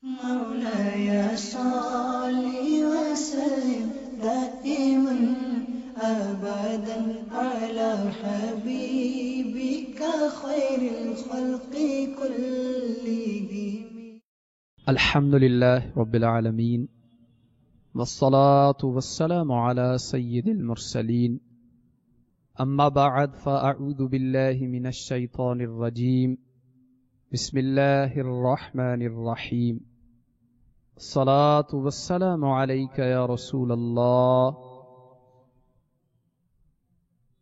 مولاي صل وسلم دائما أبدا على حبيبك خير الخلق كلهم. الحمد لله رب العالمين والصلاة والسلام على سيد المرسلين أما بعد فأعوذ بالله من الشيطان الرجيم بسم الله الرحمن الرحيم الصلاة والسلام عليك يا رسول الله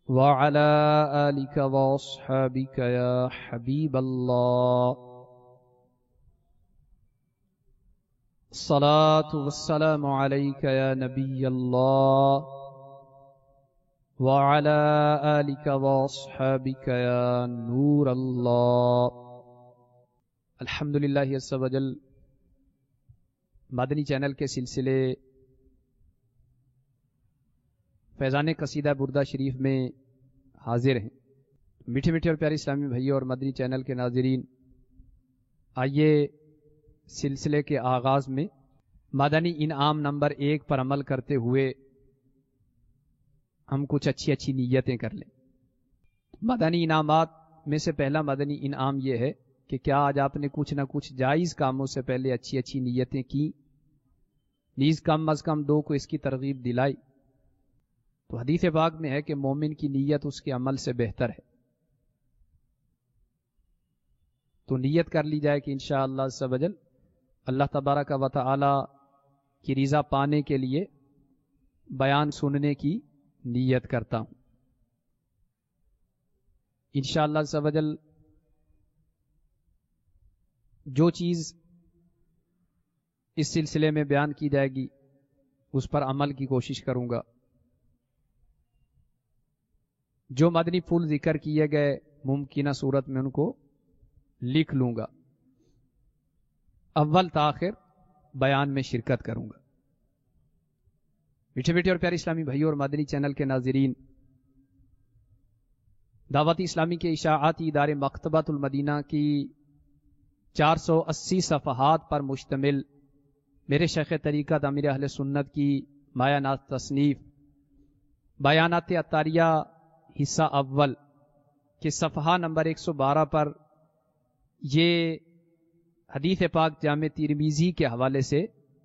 وعلى آلك وأصحابك يا حبيب الله الصلاة والسلام عليك يا نبي الله وعلى آلك وأصحابك يا نور الله. الحمدللہ عز وجل مدنی چینل کے سلسلے فیضان قصیدہ بردہ شریف میں حاضر ہیں. میٹھے میٹھے اور پیارے اسلامی بھائیوں اور مدنی چینل کے ناظرین، آئیے سلسلے کے آغاز میں مدنی انعام نمبر 1 پر عمل کرتے ہوئے ہم کچھ اچھی نیتیں کر لیں. مدنی انعامات میں سے پہلا مدنی انعام یہ ہے کہ کیا آج آپ نے کچھ نہ کچھ جائز کاموں سے پہلے اچھی نیتیں کی، نیز کم از کم 2 کو اس کی ترغیب دلائی. تو حدیث پاک میں ہے کہ مومن کی نیت اس کے عمل سے بہتر ہے. تو نیت کر لی جائے کہ انشاءاللہ عز و جل اللہ تبارک و تعالی کی رضا پانے کے لیے بیان سننے کی نیت کرتا ہوں. انشاءاللہ عز و جل جو چیز اس سلسلے میں بیان کی جائے گی اس پر عمل کی کوشش کروں گا. جو مدنی پھول ذکر کیے گئے ممکنہ صورت میں ان کو لکھ لوں گا، اول تاخر بیان میں شرکت کروں گا. میٹھے میٹھے اور پیارے اسلامی بھائیوں اور مدنی چینل کے ناظرین، دعوت اسلامی کے اشاعاتی ادارے مکتبۃ المدینہ کی 480 صفحات پر مشتمل میرے شیخ طریقت امیر اہل سنت کی مایانات تصنیف بیانات عطاریہ حصہ اول کے صفحہ نمبر 112 پر یہ حدیث پاک جامع ترمذی کے حوالے سے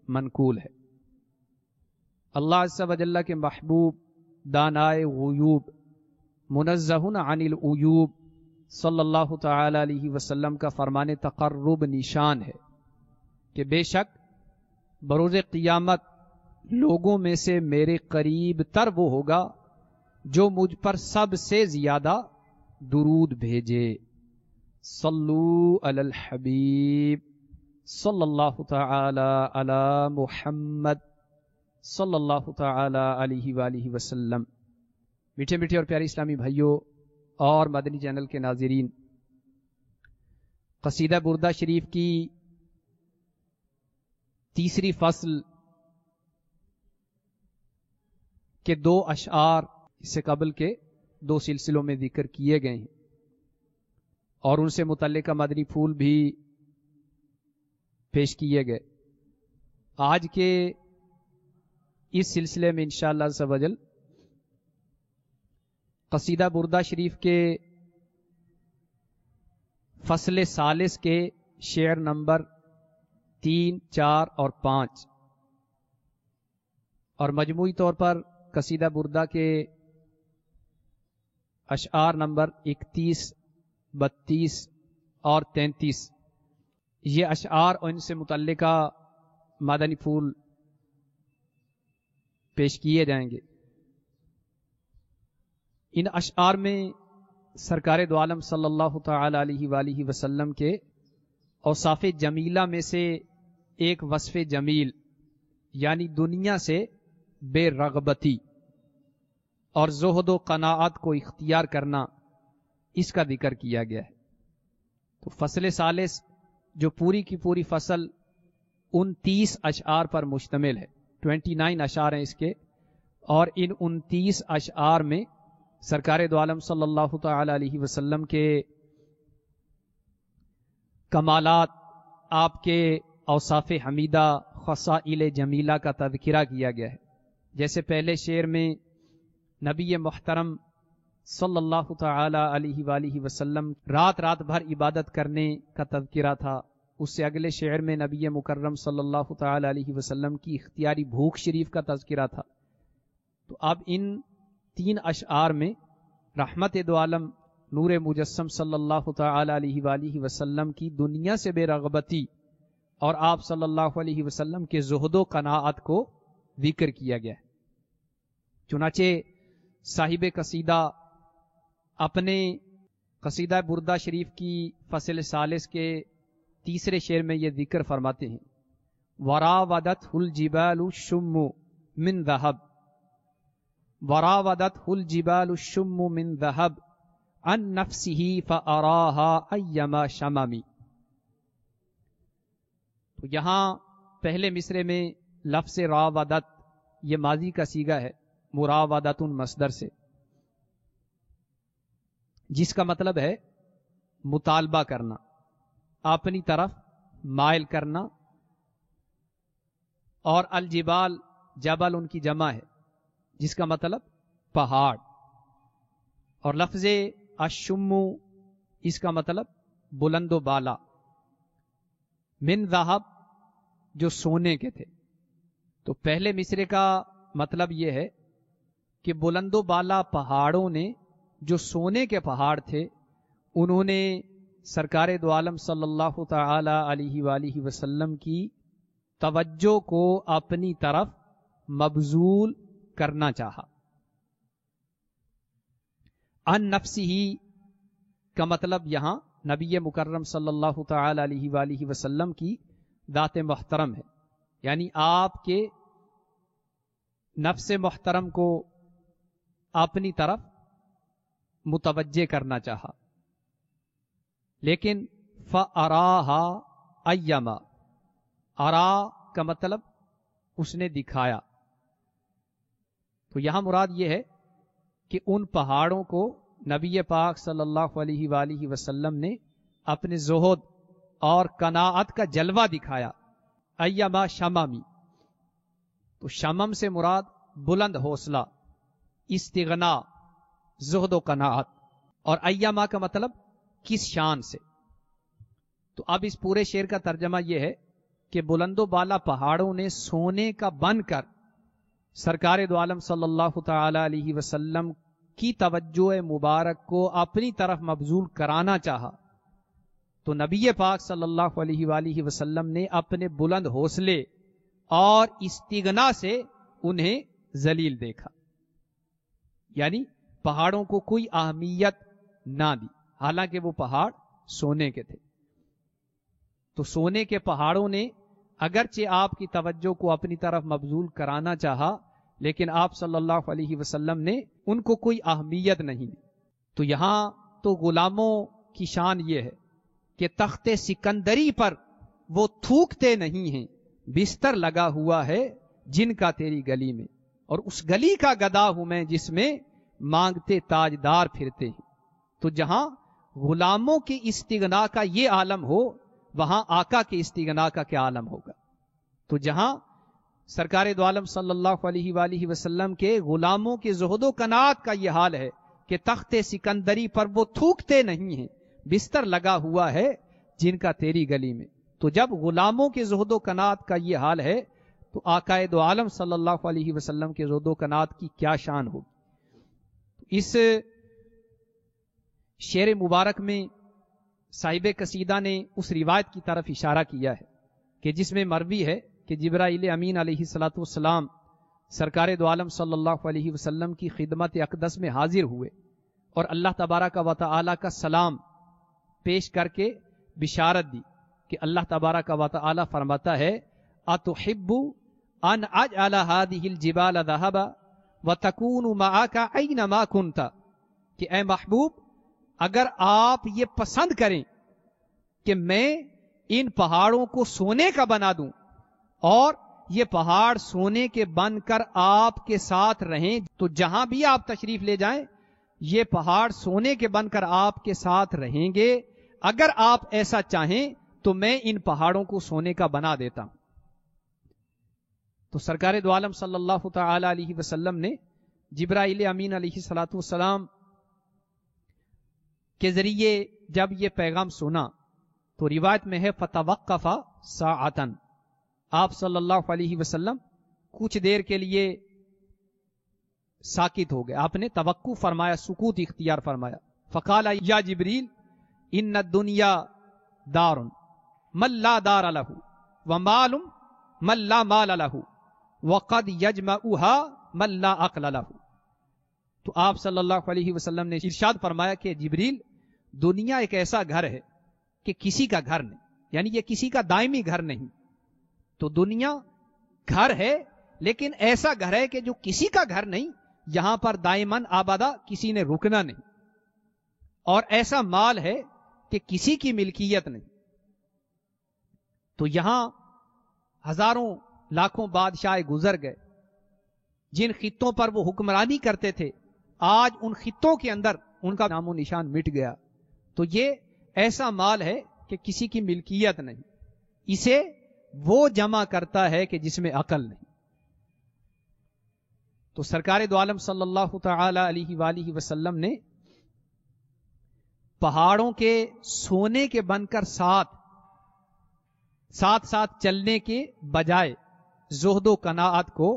منقول ہے. اللہ عز و جل کے محبوب دانائے غیوب منزہ عن العیوب صلی اللہ تعالی علیہ وسلم کا فرمان تقرب نشان ہے کہ بے شک بروز قیامت لوگوں میں سے میرے قریب تر وہ ہوگا جو مجھ پر سب سے زیادہ درود بھیجے. صلو علی الحبیب صلی اللہ تعالی علی محمد صلی اللہ تعالی علیہ وآلہ وسلم. میٹھے میٹھے اور پیارے اسلامی بھائیوں اور مدنی چینل کے ناظرین، قصیدہ بردہ شریف کی تیسری فصل کے 2 اشعار اس سے قبل کے 2 سلسلوں میں ذکر کیے گئے ہیں اور ان سے متعلقہ مدنی پھول بھی پیش کیے گئے. آج کے اس سلسلے میں انشاءاللہ عز و جل قصیدہ بردہ شریف کے فصل ثالث کے شعر نمبر 3، 4 اور 5 اور مجموعی طور پر قصیدہ بردہ کے اشعار نمبر 31، 32 اور 33 یہ اشعار اور ان سے متعلقہ مدنی پھول پیش کیے جائیں گے. ان اشعار میں سرکار دو عالم صلی اللہ تعالی علیہ وآلہ وسلم کے اوصاف جمیلہ میں سے ایک وصف جمیل یعنی دنیا سے بے رغبتی اور زہد و قناعت کو اختیار کرنا اس کا ذکر کیا گیا ہے. تو فصل ثالث جو پوری کی پوری فصل 29 اشعار پر مشتمل ہے، 29 اشعار ہیں اس کے، اور ان 29 اشعار میں سرکار دو عالم صلی اللہ تعالی علیہ وسلم کے کمالات، آپ کے اوصاف حمیدہ خصائل جمیلہ کا تذکرہ کیا گیا ہے. جیسے پہلے شعر میں نبی محترم صلی اللہ تعالی علیہ وآلہ وسلم رات بھر عبادت کرنے کا تذکرہ تھا، اس سے اگلے شعر میں نبی مکرم صلی اللہ تعالی علیہ وسلم کی اختیاری بھوک شریف کا تذکرہ تھا. تو اب ان 3 اشعار میں رحمت دو عالم نور مجسم صلی اللہ تعالی علیہ وآلہ وسلم کی دنیا سے بے رغبتی اور آپ صلی اللہ علیہ وسلم کے زہد و قناعت کو ذکر کیا گیا ہے. چنانچہ صاحب قصیدہ اپنے قصیدہ بردہ شریف کی فصل ثالث کے 3 شعر میں یہ ذکر فرماتے ہیں، وراودته الجبال الشم من ذهب وراودته الجبال الشم من ذهب عن نفسه فأراها أيما شمم. تو یہاں پہلے مصرے میں لفظ راودت یہ ماضی کا صیغہ ہے مراودت مصدر سے، جس کا مطلب ہے مطالبہ کرنا، اپنی طرف مائل کرنا. اور الجبال جبل ان کی جمع ہے جس کا مطلب پہاڑ، اور لفظ الشم اس کا مطلب بلند و بالا. من ذہب جو سونے کے تھے. تو پہلے مصرے کا مطلب یہ ہے کہ بلند و بالا پہاڑوں نے جو سونے کے پہاڑ تھے انہوں نے سرکار دو عالم صلی اللہ تعالی علیہ وآلہ وسلم کی توجہ کو اپنی طرف مبذول کرنا چاہا. ان نفسہ کا مطلب یہاں نبی مکرم صلی اللہ تعالی علیہ وآلہ وسلم کی ذات محترم ہے، یعنی آپ کے نفس محترم کو اپنی طرف متوجہ کرنا چاہا. لیکن فَأَرَاهَا أَيَّمَا، ارا کا مطلب اس نے دکھایا. تو یہاں مراد یہ ہے کہ ان پہاڑوں کو نبی پاک صلی اللہ علیہ وآلہ وسلم نے اپنے زہد اور قناعت کا جلوہ دکھایا. ایما شممی، تو شمم سے مراد بلند حوصلہ، استغنا، زہد و قناعت. اور ایما کا مطلب کس شان سے. تو اب اس پورے شعر کا ترجمہ یہ ہے کہ بلند و بالا پہاڑوں نے سونے کا بن کر سرکار دو عالم صلی اللہ تعالی علیہ وسلم کی توجہ مبارک کو اپنی طرف مبذول کرانا چاہا. تو نبی پاک صلی اللہ علیہ وآلہ وسلم نے اپنے بلند حوصلے اور استغنا سے انہیں ذلیل دیکھا، یعنی پہاڑوں کو کوئی اہمیت نہ دی، حالانکہ وہ پہاڑ سونے کے تھے. تو سونے کے پہاڑوں نے اگرچہ آپ کی توجہ کو اپنی طرف مبذول کرانا چاہا، لیکن آپ صلی اللہ علیہ وسلم نے ان کو کوئی اہمیت نہیں دی. تو یہاں تو غلاموں کی شان یہ ہے کہ تخت سکندری پر وہ تھوکتے نہیں ہیں، بستر لگا ہوا ہے جن کا تیری گلی میں، اور اس گلی کا گدا ہوں میں جس میں مانگتے تاجدار پھرتے ہیں. تو جہاں غلاموں کی استغنا کا یہ عالم ہو، وہاں آقا کے استغنا کا کیا عالم ہوگا. تو جہاں سرکار دو عالم صلی اللہ علیہ وآلہ وسلم کے غلاموں کے زہد و قناعت کا یہ حال ہے کہ تخت سکندری پر وہ تھوکتے نہیں ہیں، بستر لگا ہوا ہے جن کا تیری گلی میں. تو جب غلاموں کے زہد و قناعت کا یہ حال ہے تو آقا دو عالم صلی اللہ علیہ وسلم کے زہد و قناعت کی کیا شان ہوگی. اس شعر مبارک میں صاحب قصیدہ نے اس روایت کی طرف اشارہ کیا ہے کہ جس میں مروی ہے کہ جبرائیل امین علیہ الصلوۃ والسلام سرکار دو عالم صلی اللہ علیہ وسلم کی خدمت اقدس میں حاضر ہوئے اور اللہ تبارک و تعالی کا سلام پیش کر کے بشارت دی کہ اللہ تبارک و تعالی فرماتا ہے اتحب ان اجعل هذه الجبال ذهبا وتكون معك اينما كنت، کہ اے محبوب اگر آپ یہ پسند کریں کہ میں ان پہاڑوں کو سونے کا بنا دوں اور یہ پہاڑ سونے کے بن کر آپ کے ساتھ رہیں، تو جہاں بھی آپ تشریف لے جائیں یہ پہاڑ سونے کے بن کر آپ کے ساتھ رہیں گے. اگر آپ ایسا چاہیں تو میں ان پہاڑوں کو سونے کا بنا دیتا ہوں. تو سرکار دو عالم صلی اللہ تعالی علیہ وسلم نے جبرائیل امین علیہ الصلوۃ والسلام کے ذریعے جب یہ پیغام سنا تو روایت میں ہے فتوقف ساعتن، آپ صلی اللہ علیہ وسلم کچھ دیر کے لیے ساکت ہو گئے، آپ نے توقف فرمایا، سکوت اختیار فرمایا. فقال یا جبریل ان الدنیا دار من لا دار له ومال من لا مال له وقد يجمعها من لا عقل له. تو آپ صلی اللہ علیہ وسلم نے ارشاد فرمایا کہ جبریل، دنیا ایک ایسا گھر ہے کہ کسی کا گھر نہیں، یعنی یہ کسی کا دائمی گھر نہیں. تو دنیا گھر ہے لیکن ایسا گھر ہے کہ جو کسی کا گھر نہیں، یہاں پر دائماً آبادہ کسی نے رکنا نہیں. اور ایسا مال ہے کہ کسی کی ملکیت نہیں. تو یہاں ہزاروں لاکھوں بادشاہ گزر گئے، جن خطوں پر وہ حکمرانی کرتے تھے آج ان خطوں کے اندر ان کا نام و نشان مٹ گیا. تو یہ ایسا مال ہے کہ کسی کی ملکیت نہیں، اسے وہ جمع کرتا ہے کہ جس میں عقل نہیں. تو سرکار دو عالم صلی اللہ تعالی علیہ وآلہ وسلم نے پہاڑوں کے سونے کے بن کر ساتھ ساتھ چلنے کے بجائے زہد و قناعت کو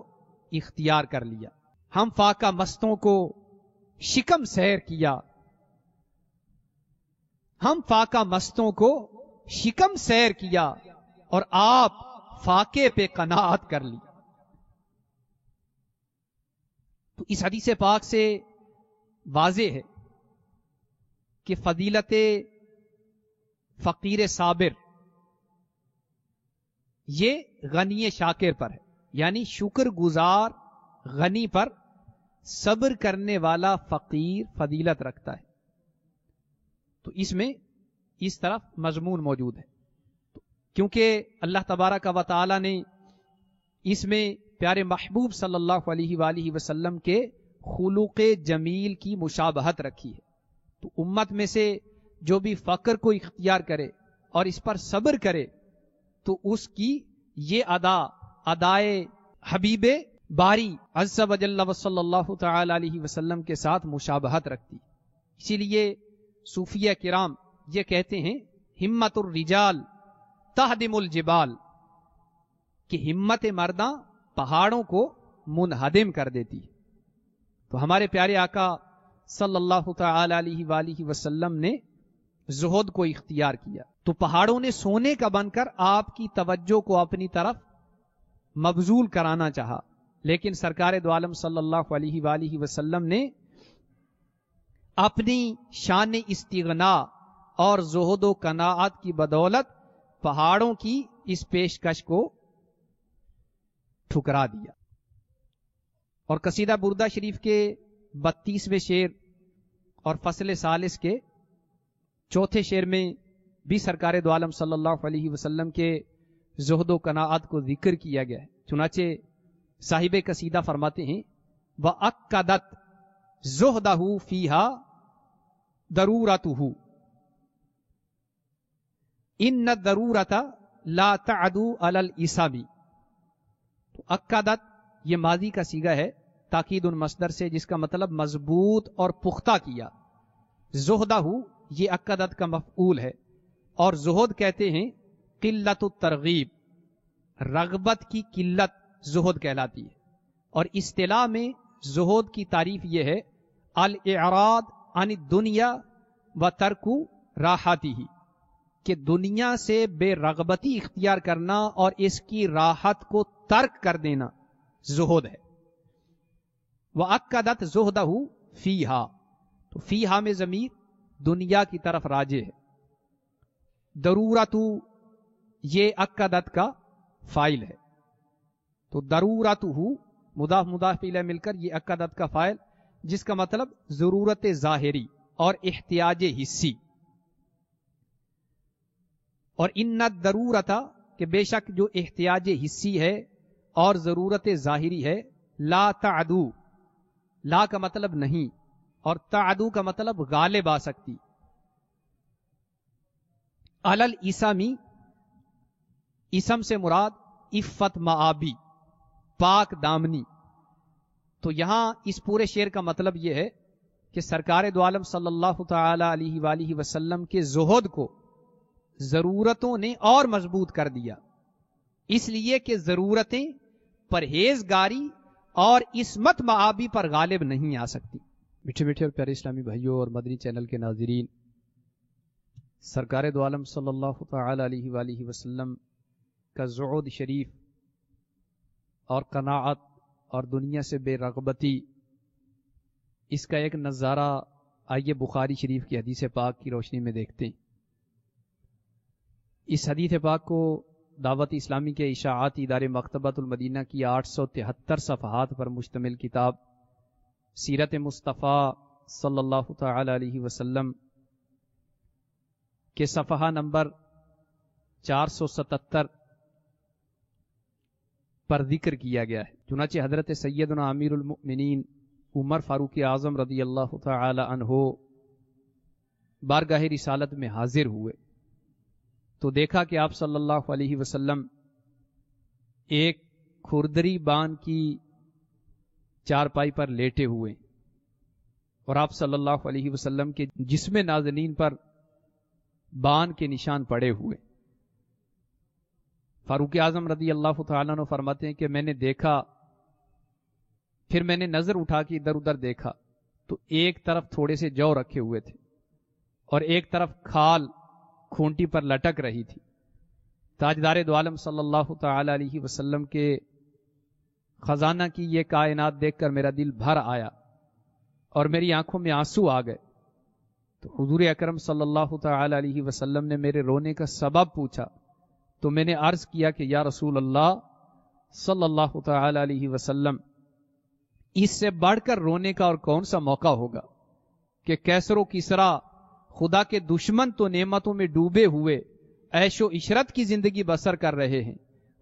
اختیار کر لیا. ہم فاقہ مستوں کو شکم سیر کیا، ہم فاقہ مستوں کو شکم سیر کیا اور آپ فاقے پہ قناعت کر لی. تو اس حدیث پاک سے واضح ہے کہ فضیلت فقیر صابر یہ غنی شاکر پر ہے، یعنی شکر گزار غنی پر صبر کرنے والا فقیر فضیلت رکھتا ہے. تو اس میں اس طرف مضمون موجود ہے، کیونکہ اللہ تبارک و تعالی نے اس میں پیارے محبوب صلی اللہ علیہ وآلہ وسلم کے خلق جمیل کی مشابہت رکھی ہے. تو امت میں سے جو بھی فقر کو اختیار کرے اور اس پر صبر کرے تو اس کی یہ ادائے حبیب باری عز و جل و صلی اللہ تعالی علیہ وسلم کے ساتھ مشابہت رکھتی. اسی لیے صوفیہ کرام یہ کہتے ہیں ہمت الرجال تہدم الجبال، کہ ہمت مرداں پہاڑوں کو منہدم کر دیتی. تو ہمارے پیارے آقا صلی اللہ تعالی علیہ وآلہ وسلم نے زہد کو اختیار کیا. تو پہاڑوں نے سونے کا بن کر آپ کی توجہ کو اپنی طرف مبذول کرانا چاہا، لیکن سرکار دو عالم صلی اللہ علیہ وآلہ وسلم نے اپنی شان استغنا اور زہد و قناعت کی بدولت پہاڑوں کی اس پیشکش کو ٹھکرا دیا. اور قصیدہ بردہ شریف کے 32ویں شعر اور فصل ثالث کے چوتھے شعر میں بھی سرکار دو عالم صلی اللہ علیہ وسلم کے زہد و قناعت کو ذکر کیا گیا ہے. چنانچہ صاحب قصیدہ فرماتے ہیں وَأَكَّدَتْ زُهْدَهُ فِيهَا ضَرُورَتُهُ إِنَّ الضَّرُورَةَ لَا تَعْدُو عَلَى الْإِسَامِ. تو اکدت یہ ماضی کا صیغہ ہے تاکید المصدر سے، جس کا مطلب مضبوط اور پختہ کیا. زہدہ یہ اکدت کا مفعول ہے، اور زہد کہتے ہیں قلت الترغیب، رغبت کی قلت زہد کہلاتی ہے. اور اصطلاح میں زہد کی تعریف یہ ہے الاعراض عن الدنیا و ترک راحتہ، کہ دنیا سے بے رغبتی اختیار کرنا اور اس کی راحت کو ترک کر دینا زہد ہے. وَأَكَّدَتْ زُهْدَهُ فِيهَا، تو فیہا میں ضمیر دنیا کی طرف راجع ہے. ضرورت یہ اکدت کا فاعل ہے، تو ضرورت مضاف مضاف الیہ مل کر یہ اکدت کا فاعل، جس کا مطلب ضرورت ظاہری اور احتیاج حسی. اور ان الضرورت کہ بے شک جو احتیاج حسی ہے اور ضرورت ظاہری ہے، لا تعدو، لا کا مطلب نہیں اور تعدو کا مطلب غالب آ سکتی، علی الاسمی اسم سے مراد عفت مآبی، پاک دامنی. تو یہاں اس پورے شعر کا مطلب یہ ہے کہ سرکار دو عالم صلی اللہ تعالی علیہ وآلہ وسلم کے زہد کو ضرورتوں نے اور مضبوط کر دیا، اس لیے کہ ضرورتیں پرہیزگاری اور عصمت مآبی پر غالب نہیں آ سکتی. میٹھے میٹھے اور پیارے اسلامی بھائیوں اور مدنی چینل کے ناظرین، سرکار دو عالم صلی اللہ تعالی علیہ وآلہ وسلم کا زہد شریف اور قناعت اور دنیا سے بے رغبتی، اس کا ایک نظارہ آئیے بخاری شریف کی حدیث پاک کی روشنی میں دیکھتے ہیں. اس حدیث پاک کو دعوت اسلامی کے اشاعتی ادارے مکتبۃ المدینہ کی 873 صفحات پر مشتمل کتاب سیرت مصطفیٰ صلی اللہ تعالی علیہ وسلم کے صفحہ نمبر 477 پر ذکر کیا گیا ہے. چنانچہ حضرت سیدنا امیر المؤمنین عمر فاروق اعظم رضی اللہ تعالی عنہ بارگاہ رسالت میں حاضر ہوئے تو دیکھا کہ آپ صلی اللہ علیہ وسلم ایک کھردری بان کی چارپائی پر لیٹے ہوئے اور آپ صلی اللہ علیہ وسلم کے جسم نازنین پر بان کے نشان پڑے ہوئے. فاروق اعظم رضی اللہ تعالیٰ عنہ فرماتے ہیں کہ میں نے دیکھا، پھر میں نے نظر اٹھا کے ادھر ادھر دیکھا تو ایک طرف تھوڑے سے جو رکھے ہوئے تھے اور ایک طرف کھال کھونٹی پر لٹک رہی تھی. تاجدار دو عالم صلی اللہ تعالی علیہ وسلم کے خزانہ کی یہ کائنات دیکھ کر میرا دل بھر آیا اور میری آنکھوں میں آنسو آ گئے. تو حضور اکرم صلی اللہ تعالی علیہ وسلم نے میرے رونے کا سبب پوچھا تو میں نے عرض کیا کہ یا رسول اللہ صلی اللہ تعالی علیہ وسلم، اس سے بڑھ کر رونے کا اور کون سا موقع ہوگا کہ کیسر و کسرا خدا کے دشمن تو نعمتوں میں ڈوبے ہوئے عیش و عشرت کی زندگی بسر کر رہے ہیں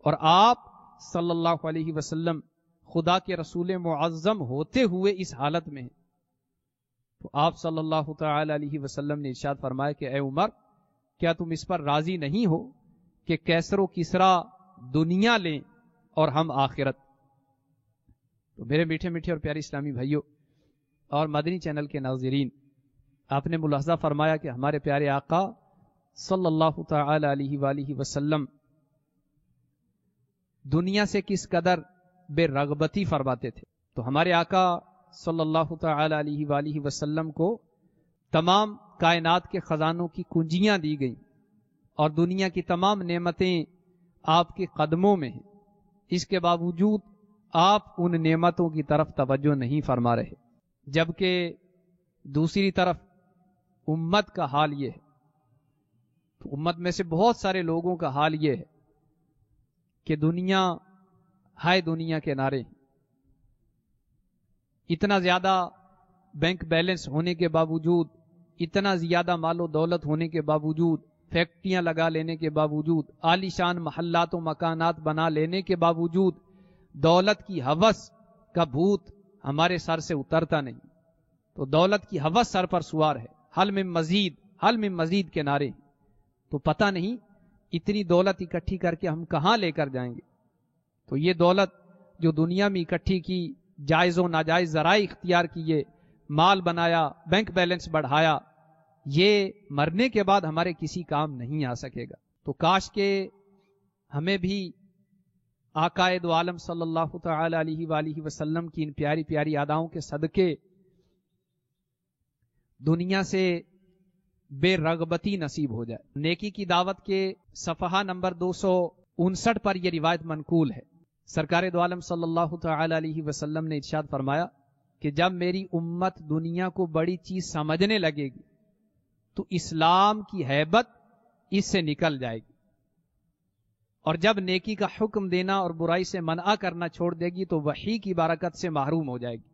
اور آپ صلی اللہ علیہ وسلم خدا کے رسول معظم ہوتے ہوئے اس حالت میں ہیں. تو آپ صلی اللہ تعالی علیہ وسلم نے ارشاد فرمایا کہ اے عمر، کیا تم اس پر راضی نہیں ہو کہ کیسر و کسرا دنیا لیں اور ہم آخرت؟ تو میرے میٹھے میٹھے اور پیارے اسلامی بھائیوں اور مدنی چینل کے ناظرین، آپ نے ملاحظہ فرمایا کہ ہمارے پیارے آقا صلی اللہ تعالی علیہ وآلہ وسلم دنیا سے کس قدر بے رغبتی فرماتے تھے. تو ہمارے آقا صلی اللہ تعالی علیہ وآلہ وسلم کو تمام کائنات کے خزانوں کی کنجیاں دی گئیں اور دنیا کی تمام نعمتیں آپ کے قدموں میں ہیں. اس کے باوجود آپ ان نعمتوں کی طرف توجہ نہیں فرما رہے، جبکہ دوسری طرف امت کا حال یہ ہے. تو امت میں سے بہت سارے لوگوں کا حال یہ ہے کہ دنیا ہائے دنیا کے نعرے ہیں. اتنا زیادہ بینک بیلنس ہونے کے باوجود، اتنا زیادہ مال و دولت ہونے کے باوجود، فیکٹریاں لگا لینے کے باوجود، عالی شان محلات و مکانات بنا لینے کے باوجود دولت کی ہوس کا بھوت ہمارے سر سے اترتا نہیں. تو دولت کی ہوس سر پر سوار ہے، حل میں مزید کے نعرے. تو پتہ نہیں اتنی دولت اکٹھی کر کے ہم کہاں لے کر جائیں گے. تو یہ دولت جو دنیا میں اکٹھی کی، جائز و ناجائز ذرائع اختیار کیے، مال بنایا، بینک بیلنس بڑھایا، یہ مرنے کے بعد ہمارے کسی کام نہیں آ سکے گا. تو کاش کہ ہمیں بھی آقائے دو عالم صلی اللہ تعالی علیہ وآلہ وسلم کی ان پیاری پیاری اداؤں کے صدقے دنیا سے بے رغبتی نصیب ہو جائے. نیکی کی دعوت کے صفحہ نمبر 259 پر یہ روایت منقول ہے. سرکار دو عالم صلی اللہ تعالی علیہ وسلم نے ارشاد فرمایا کہ جب میری امت دنیا کو بڑی چیز سمجھنے لگے گی تو اسلام کی ہیبت اس سے نکل جائے گی، اور جب نیکی کا حکم دینا اور برائی سے منع کرنا چھوڑ دے گی تو وحی کی برکت سے محروم ہو جائے گی،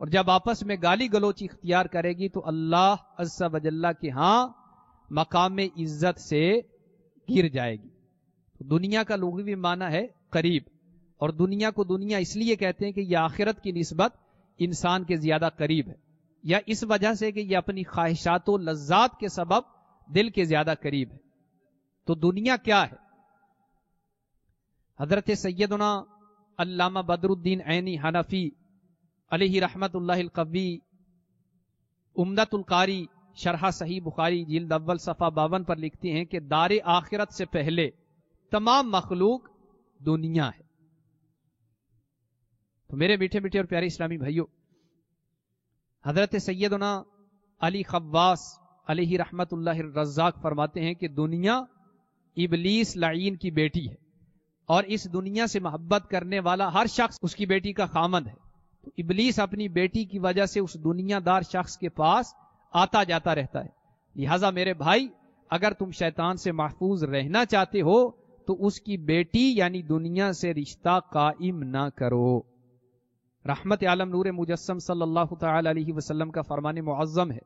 اور جب آپس میں گالی گلوچ اختیار کرے گی تو اللہ عز و جل کے ہاں مقام عزت سے گر جائے گی. تو دنیا کا لغوی معنی ہے قریب، اور دنیا کو دنیا اس لیے کہتے ہیں کہ یہ آخرت کی نسبت انسان کے زیادہ قریب ہے، یا اس وجہ سے کہ یہ اپنی خواہشات و لذات کے سبب دل کے زیادہ قریب ہے. تو دنیا کیا ہے؟ حضرت سیدنا علامہ بدر الدین عینی حنفی علیہ رحمت اللہ القوی عمدۃ القاری شرح صحیح بخاری جلد اول صفحہ 52 پر لکھتے ہیں کہ دار آخرت سے پہلے تمام مخلوق دنیا ہے۔ تو میرے میٹھے میٹھے اور پیارے اسلامی بھائیوں، حضرت سیدنا علی خواص علیہ رحمت اللہ الرزاق فرماتے ہیں کہ دنیا ابلیس لعین کی بیٹی ہے، اور اس دنیا سے محبت کرنے والا ہر شخص اس کی بیٹی کا خامند ہے۔ تو ابلیس اپنی بیٹی کی وجہ سے اس دنیا دار شخص کے پاس آتا جاتا رہتا ہے۔ لہذا میرے بھائی، اگر تم شیطان سے محفوظ رہنا چاہتے ہو تو اس کی بیٹی یعنی دنیا سے رشتہ قائم نہ کرو۔ رحمت عالم نور مجسم صلی اللہ تعالی علیہ وسلم کا فرمان معظم ہے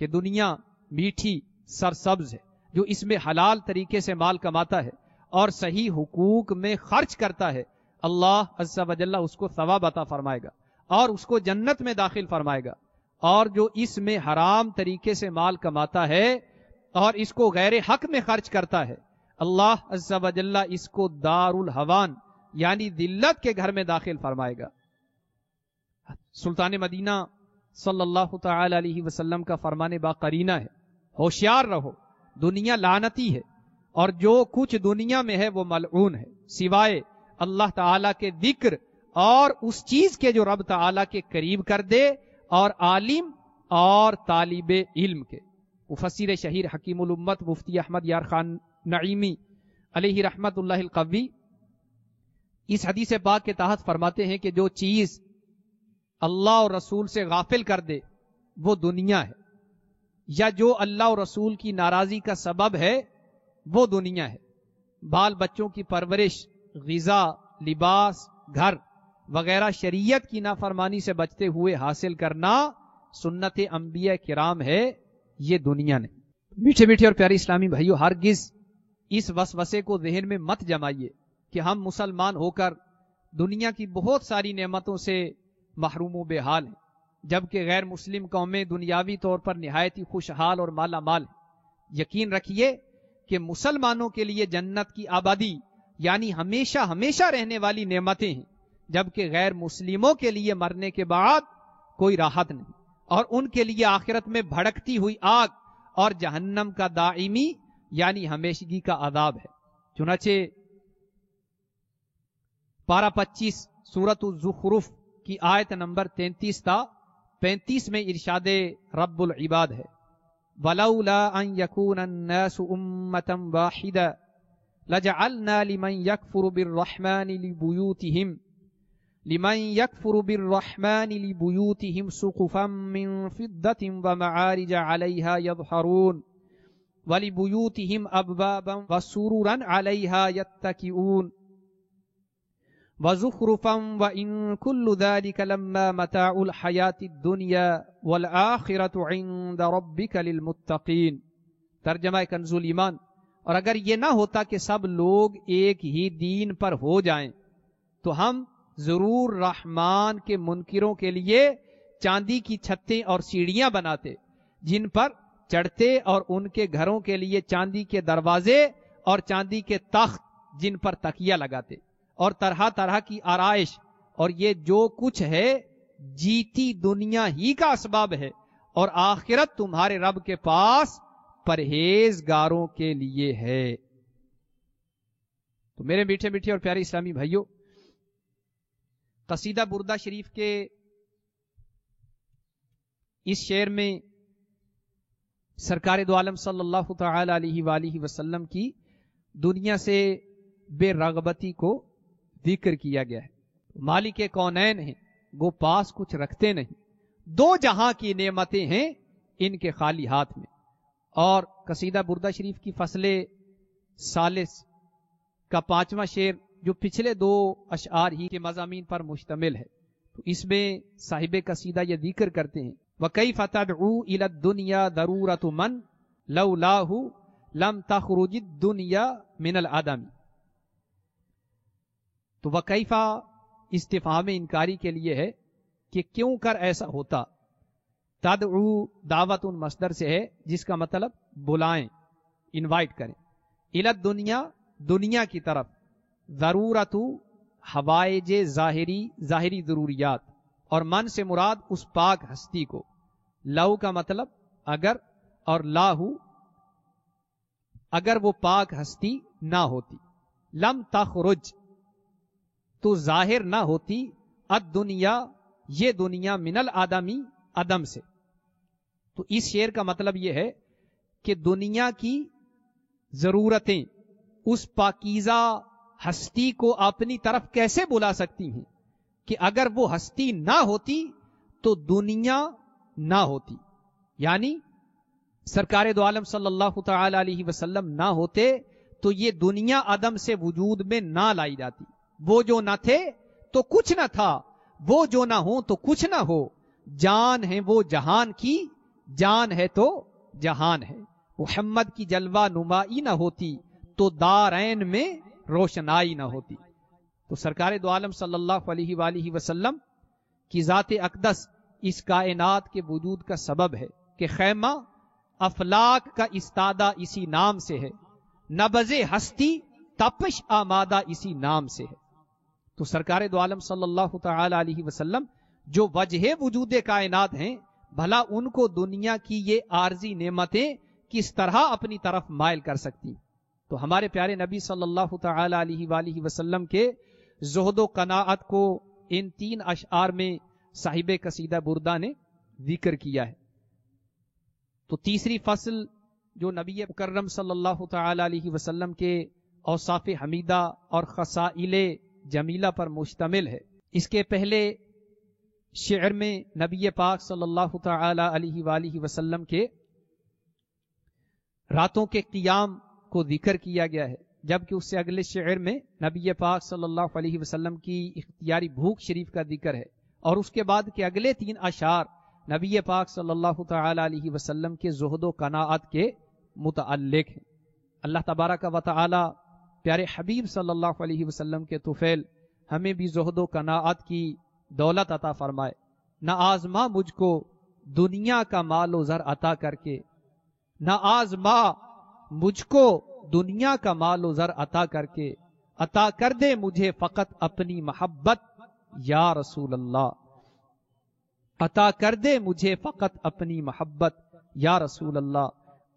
کہ دنیا میٹھی سرسبز ہے، جو اس میں حلال طریقے سے مال کماتا ہے اور صحیح حقوق میں خرچ کرتا ہے، اللہ عز و جل اس کو ثواب عطا فرمائے گا اور اس کو جنت میں داخل فرمائے گا، اور جو اس میں حرام طریقے سے مال کماتا ہے اور اس کو غیر حق میں خرچ کرتا ہے، اللہ عز و جل اس کو دار الحوان یعنی ذلت کے گھر میں داخل فرمائے گا۔ سلطان مدینہ صلی اللہ تعالی علیہ وسلم کا فرمان باقرینہ ہے، ہوشیار رہو، دنیا لعنتی ہے اور جو کچھ دنیا میں ہے وہ ملعون ہے سوائے اللہ تعالی کے ذکر اور اس چیز کے جو رب تعالی کے قریب کر دے، اور عالم اور طالب علم کے۔ مفسر شہیر حکیم الامت مفتی احمد یار خان نعیمی علیہ رحمت اللہ القوی اس حدیث پاک کے تحت فرماتے ہیں کہ جو چیز اللہ اور رسول سے غافل کر دے وہ دنیا ہے، یا جو اللہ اور رسول کی ناراضی کا سبب ہے وہ دنیا ہے۔ بال بچوں کی پرورش، غذا، لباس، گھر وغیرہ شریعت کی نافرمانی سے بچتے ہوئے حاصل کرنا سنت انبیاء کرام ہے، یہ دنیا نہیں۔ میٹھے میٹھے اور پیارے اسلامی بھائیوں، ہرگز اس وسوسے کو ذہن میں مت جمائیے کہ ہم مسلمان ہو کر دنیا کی بہت ساری نعمتوں سے محروم و بے حال ہیں، جبکہ غیر مسلم قومیں دنیاوی طور پر نہایت ہی خوشحال اور مالا مال ہیں۔ یقین رکھیے کہ مسلمانوں کے لیے جنت کی آبادی یعنی ہمیشہ ہمیشہ رہنے والی نعمتیں ہیں، جبکہ غیر مسلموں کے لیے مرنے کے بعد کوئی راحت نہیں، اور ان کے لیے آخرت میں بھڑکتی ہوئی آگ اور جہنم کا دائمی یعنی ہمیشگی کا عذاب ہے۔ چنانچہ پارہ 25 سورۃ الزخرف کی آیت نمبر 33 تا 35 میں ارشاد رب العباد ہے، وَلَوْلَا أَن يَكُونَ النَّاسُ أُمَّةً وَاحِدَةً لَجَعَلْنَا لِمَن يَكْفُرُ بِالرَّحْمَنِ لِبُيُوتِهِمْ سُقُفًا مِّن فِضَّةٍ وَمَعَارِجَ عَلَيْهَا يَظْهَرُونَ وَلِبُيُوتِهِمْ أَبْوَابًا وَسُرُرًا عَلَيْهَا يَتَّكِئُونَ وَزُخْرُفًا وَإِن كُلُّ ذَلِكَ لَمَّا مَتَاعُ الْحَيَاةِ الدُّنْيَا وَالْآخِرَةُ عِندَ رَبِّكَ لِلْمُتَّقِينَ۔ ترجمہ کنز ایمان، اور اگر یہ نہ ہوتا کہ سب لوگ ایک ہی دین پر ہو جائیں تو ہم ضرور رحمان کے منکروں کے لیے چاندی کی چھتیں اور سیڑھیاں بناتے جن پر چڑھتے، اور ان کے گھروں کے لیے چاندی کے دروازے اور چاندی کے تخت جن پر تکیہ لگاتے، اور طرح طرح کی آرائش، اور یہ جو کچھ ہے جیتی دنیا ہی کا اسباب ہے، اور آخرت تمہارے رب کے پاس پرہیزگاروں کے لیے ہے۔ تو میرے میٹھے میٹھے اور پیارے اسلامی بھائیوں، قصیدہ بردہ شریف کے اس شعر میں سرکار دو عالم صلی اللہ تعالی علیہ وآلہ وسلم کی دنیا سے بے رغبتی کو ذکر کیا گیا ہے۔ مالک کونین ہیں، وہ پاس کچھ رکھتے نہیں، دو جہاں کی نعمتیں ہیں ان کے خالی ہاتھ میں۔ اور قصیدہ بردہ شریف کی فصل ثالث کا 5واں شعر جو پچھلے 2 اشعار ہی کے مضامین پر مشتمل ہے، تو اس میں صاحب قصیدہ یہ ذکر کرتے ہیں، وَكَيْفَ تَدْعُو إِلَى الدُّنْيَا ضَرُورَةُ مَنْ لَوْلَاهُ لَمْ تَخْرُجِ الدُّنْيَا مِنَ الْعَدَمِ۔ تو وَكَيْفَ استفہام انکاری کے لیے ہے کہ کیوں کر ایسا ہوتا۔ تدعو دعوت مصدر سے ہے جس کا مطلب بلائیں، انوائٹ کریں، الی الدنیا دنیا کی طرف، ضرورت حوائج ظاہری ضروریات، اور من سے مراد اس پاک ہستی کو. لو کا مطلب اگر، اور لاہو اگر وہ پاک ہستی نہ ہوتی. لم تخرج تو ظاہر نہ ہوتی، الدنیا یہ دنیا، من الآدمی عدم سے. تو اس شعر کا مطلب یہ ہے کہ دنیا کی ضرورتیں اس پاکیزہ ہستی کو اپنی طرف کیسے بلا سکتی ہیں کہ اگر وہ ہستی نہ ہوتی تو دنیا نہ ہوتی. یعنی سرکار دو عالم صلی اللہ تعالی علیہ وسلم نہ ہوتے تو یہ دنیا عدم سے وجود میں نہ لائی جاتی. وہ جو نہ تھے تو کچھ نہ تھا، وہ جو نہ ہو تو کچھ نہ ہو. جان ہے وہ جہان کی، جان ہے تو جہان ہے. محمد کی جلوہ نمائی نہ ہوتی تو دارین میں روشنائی نہ ہوتی. تو سرکار دو عالم صلی اللہ علیہ وآلہ وسلم کی ذات اقدس اس کائنات کے وجود کا سبب ہے کہ خیمہ افلاک کا استادہ اسی نام سے ہے، نبض ہستی تپش آمادہ اسی نام سے ہے. تو سرکار دو عالم صلی اللہ تعالی علیہ وسلم جو وجہ وجود کائنات ہیں، بھلا ان کو دنیا کی یہ عارضی نعمتیں کس طرح اپنی طرف مائل کر سکتی. تو ہمارے پیارے نبی صلی اللہ تعالی علیہ وآلہ وسلم کے زہد و قناعت کو ان 3 اشعار میں صاحب قصیدہ بردہ نے ذکر کیا ہے. تو تیسری فصل جو نبی مکرم صلی اللہ تعالی علیہ وسلم کے اوصاف حمیدہ اور خصائل جمیلہ پر مشتمل ہے. اس کے پہلے شعر میں نبی پاک صلی اللہ تعالی علیہ وآلہ وسلم کے راتوں کے قیام کو ذکر کیا گیا ہے، جبکہ اس سے اگلے شعر میں نبی پاک صلی اللہ علیہ وسلم کی اختیاری بھوک شریف کا ذکر ہے، اور اس کے بعد کے اگلے 3 اشعار نبی پاک صلی اللہ تعالی علیہ وسلم کے زہد و قناعت کے متعلق ہیں. اللہ تبارک و تعالی پیارے حبیب صلی اللہ علیہ وسلم کے طفیل ہمیں بھی زہد و قناعت کی دولت عطا فرمائے. نہ آزما مجھ کو دنیا کا مال و زر عطا کر کے، نہ آزما مجھ کو دنیا کا مال و زر عطا کر کے، عطا کر دے مجھے فقط اپنی محبت یا رسول اللہ. عطا کر دے مجھے فقط اپنی محبت یا رسول اللہ.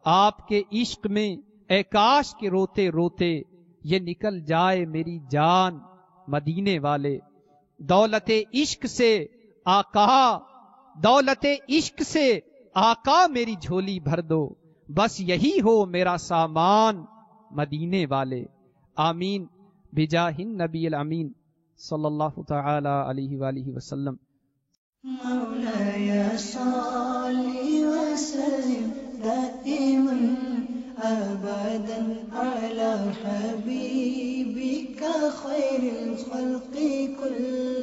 آپ کے عشق میں اے کاش کے روتے روتے یہ نکل جائے میری جان مدینے والے. دولت عشق سے آقا، دولت عشق سے آقا میری جھولی بھر دو، بس یہی ہو میرا سامان مدینے والے. آمین بجاہ النبی الامین صلی اللہ تعالی علیہ وآلہ وسلم. مولاي صل وسلم دائما أبدا على حبيبك خير الخلق كلهم.